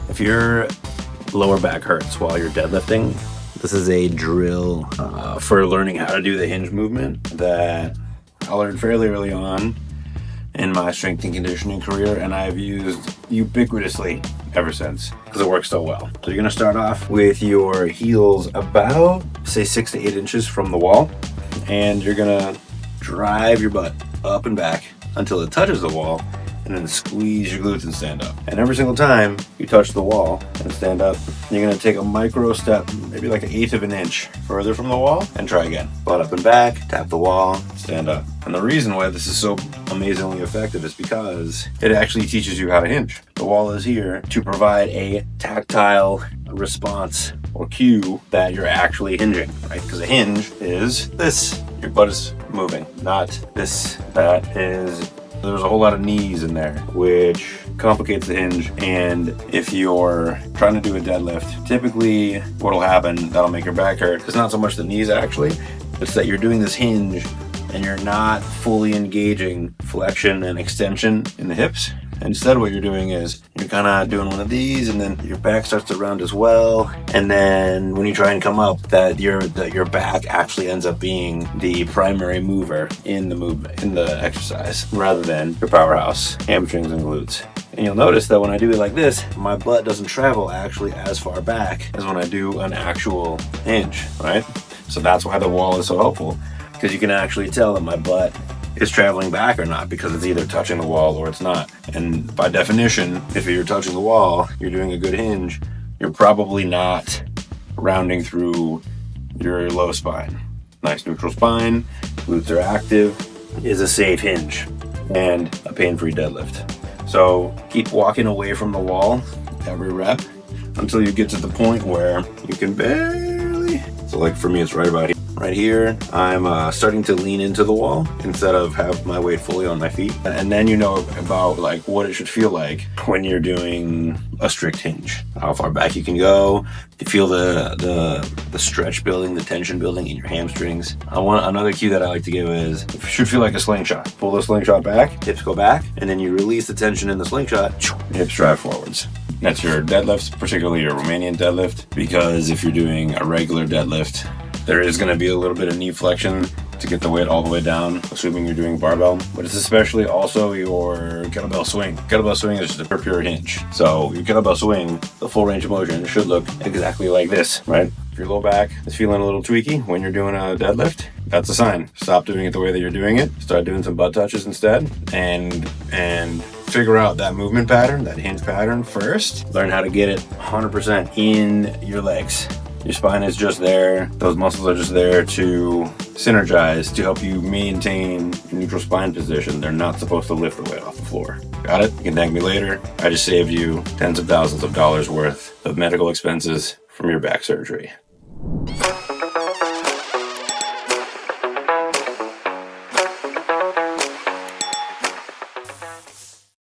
If your lower back hurts while you're deadlifting, this is a drill for learning how to do the hinge movement that I learned fairly early on in my strength and conditioning career, and I've used ubiquitously ever since because it works so well. So you're gonna start off with your heels about, say, 6 to 8 inches from the wall, and you're gonna drive your butt up and back until it touches the wall, and then squeeze your glutes and stand up. And every single time you touch the wall and stand up, you're gonna take a micro step, maybe like 1/8 of an inch further from the wall, and try again. Butt up and back, tap the wall, stand up. And the reason why this is so amazingly effective is because it actually teaches you how to hinge. The wall is here to provide a tactile response or cue that you're actually hinging, right? Because a hinge is this. Your butt is moving, not this. There's a whole lot of knees in there, which complicates the hinge. And if you're trying to do a deadlift, typically what'll happen that'll make your back hurt is not so much the knees actually, it's that you're doing this hinge and you're not fully engaging flexion and extension in the hips. Instead, what you're doing is you're kind of doing one of these, and then your back starts to round as well. And then when you try and come up, that your back actually ends up being the primary mover in the movement, in the exercise, rather than your powerhouse, hamstrings and glutes. And you'll notice that when I do it like this, my butt doesn't travel actually as far back as when I do an actual hinge, right? So that's why the wall is so helpful, because you can actually tell that my butt is traveling back or not, because it's either touching the wall or it's not. And by definition, if you're touching the wall, you're doing a good hinge, you're probably not rounding through your low spine. Nice neutral spine, glutes are active, is a safe hinge and a pain-free deadlift. So keep walking away from the wall every rep until you get to the point where you can barely, so like for me it's right about here. Right here, I'm starting to lean into the wall instead of have my weight fully on my feet. And then you know about like what it should feel like when you're doing a strict hinge. How far back you can go. You feel the stretch building, the tension building in your hamstrings. Another cue that I like to give is it should feel like a slingshot. Pull the slingshot back, hips go back, and then you release the tension in the slingshot, hips drive forwards. That's your deadlifts, particularly your Romanian deadlift, because if you're doing a regular deadlift, there is going to be a little bit of knee flexion to get the weight all the way down, assuming you're doing barbell. But it's especially also your kettlebell swing. Kettlebell swing is just a pure hinge. So your kettlebell swing, the full range of motion should look exactly like this, right? If your low back is feeling a little tweaky when you're doing a deadlift, that's a sign. Stop doing it the way that you're doing it. Start doing some butt touches instead, and figure out that movement pattern, that hinge pattern first. Learn how to get it 100% in your legs. Your spine is just there. Those muscles are just there to synergize, to help you maintain your neutral spine position. They're not supposed to lift the weight off the floor. Got it? You can thank me later. I just saved you tens of thousands of dollars worth of medical expenses from your back surgery.